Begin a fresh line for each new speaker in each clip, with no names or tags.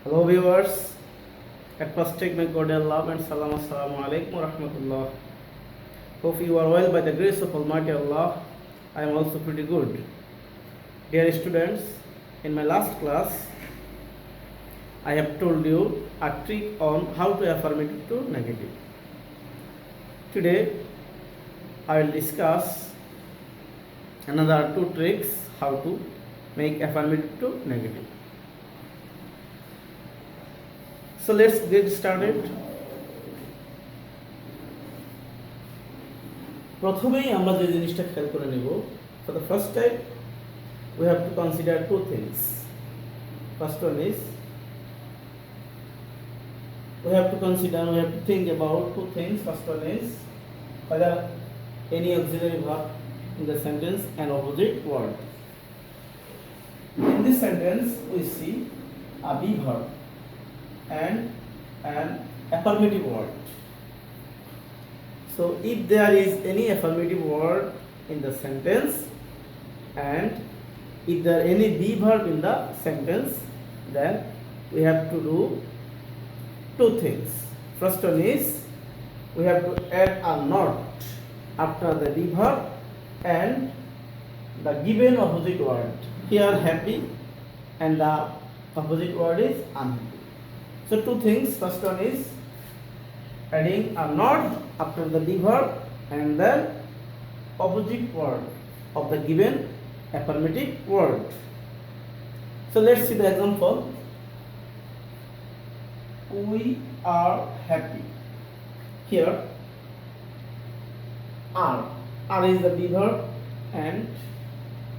Hello viewers, at first take my cordial love and salam assalamu alaikum wa rahmatullah. Hope you are well by the grace of Almighty Allah. I am also pretty good. Dear students, in my last class I have told you a trick on how to affirmative to negative. Today I will discuss another two tricks how to make affirmative to negative. So let's get started. প্রথমেই আমরা যে জিনিসটা খেয়াল করে নেব, for the first time we have to consider two things. First one is we have to think about two things. First one is whether any auxiliary verb in the sentence and opposite word. In this sentence we see a be verb and an affirmative word. So if there is any affirmative word in the sentence and if there are any be verb in the sentence, then we have to do two things. First one is we have to add a not after the be verb and the given opposite word. Here happy and the opposite word is unhappy. So two things. First one is adding a not after the be verb and then opposite word of the given affirmative word. So let's see the example. We are happy. Here are is the be verb and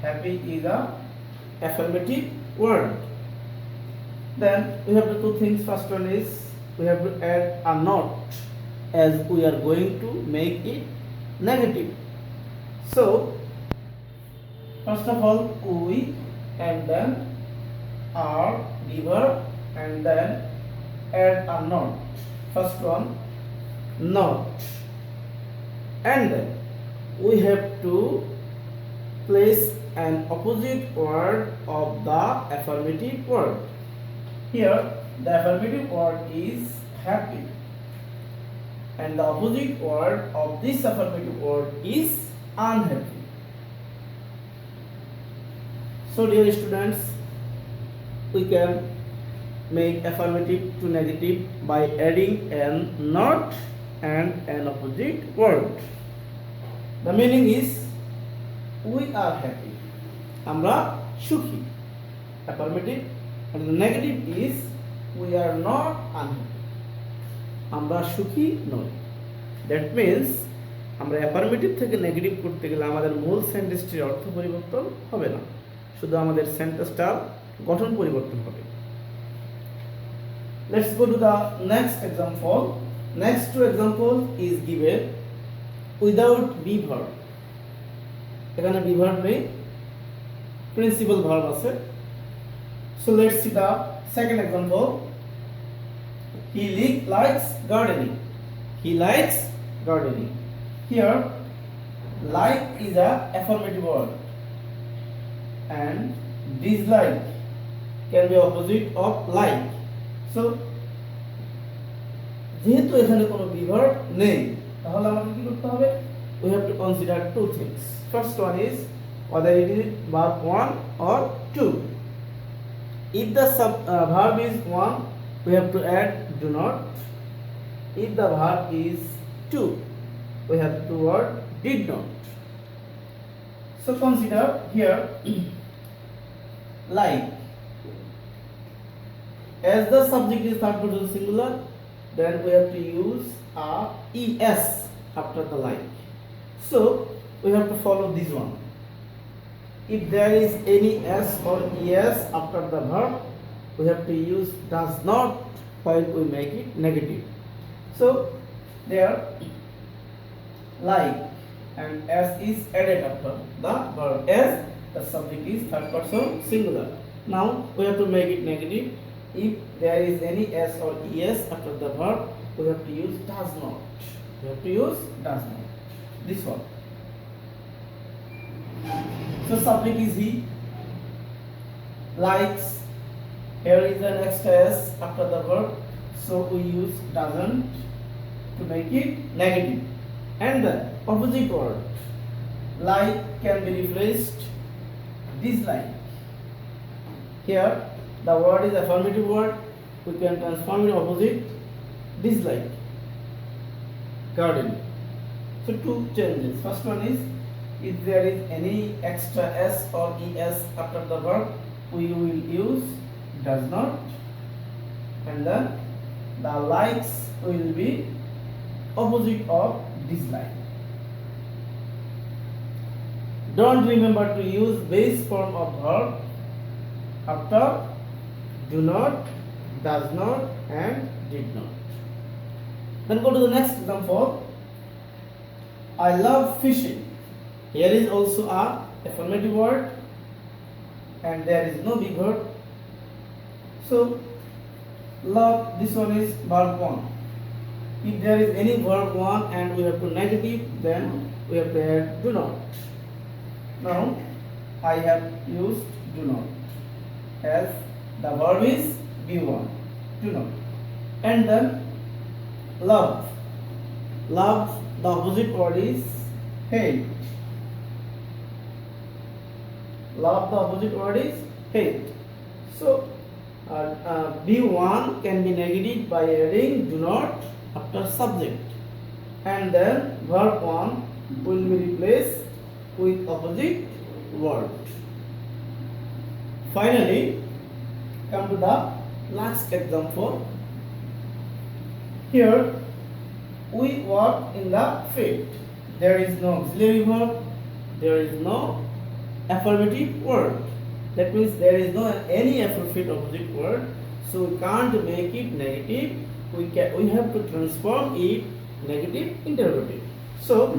happy is the affirmative word. Then we have to do two things. First one is we have to add a not as we are going to make it negative. So first of all we and then are the verb and then add a not. First one not and then we have to place an opposite word of the affirmative word. Here the affirmative word is happy and the opposite word of this affirmative word is unhappy. So dear students, we can make affirmative to negative by adding an not and an opposite word. The meaning is we are happy. Amra shukhi. Affirmative. And the negative is we are not unhappy. আমরা সুখী নই. That means আমরা affirmative থেকে negative করতে গেলে আমাদের মূল সেন্টেন্সটির অর্থ পরিবর্তন হবে না, শুধু আমাদের সেন্টেন্সটার গঠন পরিবর্তন হবে. Let's go to the next example. Next two example is given without be verb. এখানে be verb নেই, প্রিন্সিপাল ভার্ব আছে. So let's see the second example. He likes gardening. He likes gardening. Here, like is a affirmative word, and dislike can be opposite of like. So, যেহেতু এখানে কোনো be verb নেই, তাহলে আমাদের কি করতে হবে? We have to consider two things. First one is whether it is verb 1 or 2. If the verb is 1, we have to add do not. If the verb is 2, we have to word did not. So consider here like. As the subject is third person singular, then we have to use a es after the like. So we have to follow this one. If there is any s or es after the verb, we have to use does not while we make it negative. So there like and s is added after the verb as the subject is third person singular. Now we have to make it negative. If there is any s or es after the verb, we have to use does not. We have to use does not. This one. So subject is he, likes Here is an extra s after the verb, so we use doesn't to make it negative. And the opposite word like can be replaced dislike. Here the word is affirmative word, we can transform it opposite dislike. Garden. So two changes. First one is if there is any extra s or es after the verb, we will use does not, and then the likes will be opposite of dislike. Don't remember to use base form of verb after do not, does not and did not. Then go to the next example. I love fishing. Here is also a affirmative word and there is no big word. So love, this one is verb 1. If there is any verb 1 and we have to negative, then we have to add do not. Now I have used do not as the verb is B1, do not. And then love. Love, the opposite word is hate. Love, the opposite word is hate. So B1 can be negated by adding do not after subject, and then verb 1 will be replaced with opposite word. Finally, come to the last example. Here we work in the field. There is no auxiliary verb, there is no affirmative word. That means there is no any appropriate opposite word, so we can't make it negative. We have to transform it negative interrogative. So,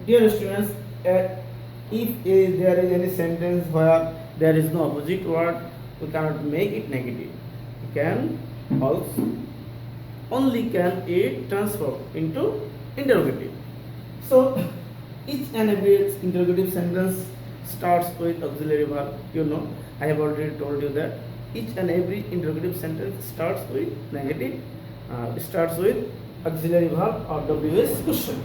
dear students, if there is any sentence where there is no opposite word, we cannot make it negative. We can also only can it transform into interrogative. So, each and every interrogative sentence starts with auxiliary verb. You know, I have already told you that each and every interrogative sentence starts with negative, starts with auxiliary verb or WS question.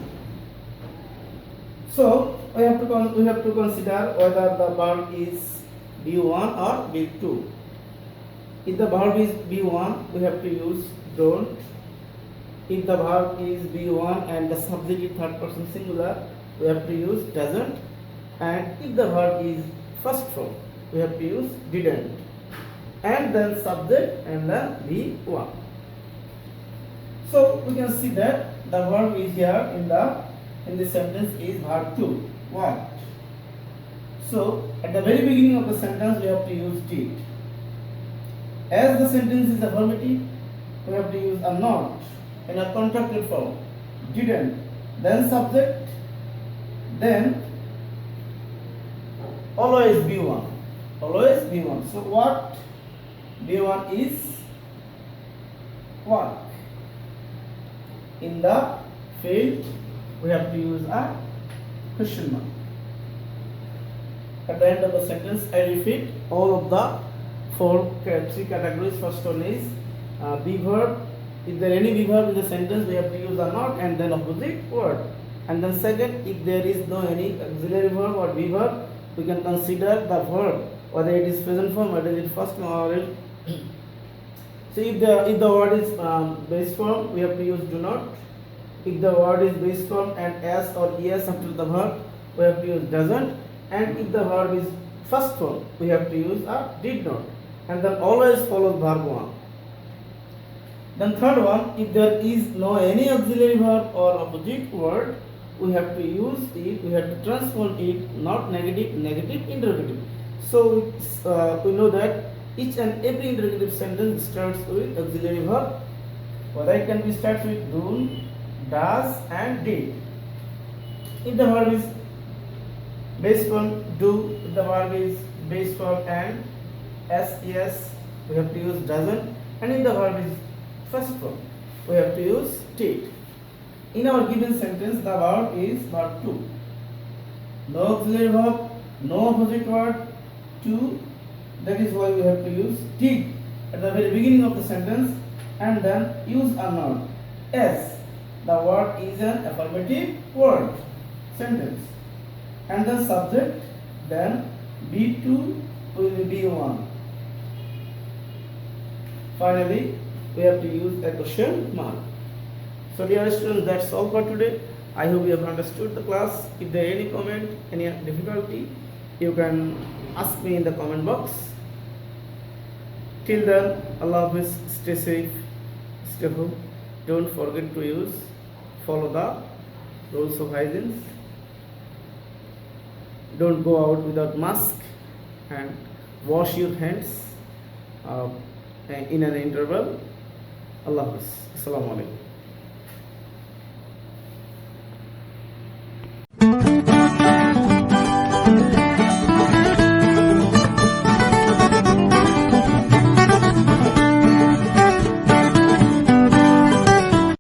So we have to consider whether the verb is B1 or B2. If the verb is B1, we have to use don't. If the verb is B1 and the subject is third person singular, we have to use doesn't. And if the verb is first form, we have to use didn't, and then subject and then B1. So we can see that the verb is here in the sentence is verb 2. What? So at the very beginning of the sentence we have to use did. As the sentence is affirmative, we have to use a not in a contracted form. Didn't, then subject, then always B1. Always B1. So what? B1 is work. In the field, we have to use a question mark. At the end of the sentence, I repeat all of the three categories. First one is be verb. If there any be verb in the sentence, we have to use a not and then opposite word. And then second, if there is no any auxiliary verb or be verb, we can consider the verb whether it is present form, whether it is first form or it. So if the word is base form, we have to use do not. If the word is base form and s or es after the verb, we have to use doesn't. And if the verb is first form, we have to use a did not. And then always follows verb 1. Then third one, if there is no any auxiliary verb or opposite word, we have to use it, we have to transform it, not negative, negative, interrogative. So we know that each and every interrogative sentence starts with auxiliary verb, whether it can be starts with do, does and did. If the verb is base form do, if the verb is base form and ses, we have to use doesn't, and if the verb is first form, we have to use did. In our given sentence, the verb is verb 2. No auxiliary verb, no opposite word, 2. That is why we have to use did at the very beginning of the sentence, and then use a noun. As the word is an affirmative word sentence, and the subject, then be2 will be 1. Finally, we have to use a question mark. So dear students, that's all for today. I hope you have understood the class. If there is any comment, any difficulty, you can ask me in the comment box. Till then, Allah Hafiz, stay safe, stay home. Don't forget to follow the rules of hygiene. Don't go out without mask, and wash your hands in an interval. Allah Hafiz. Assalamu alaikum.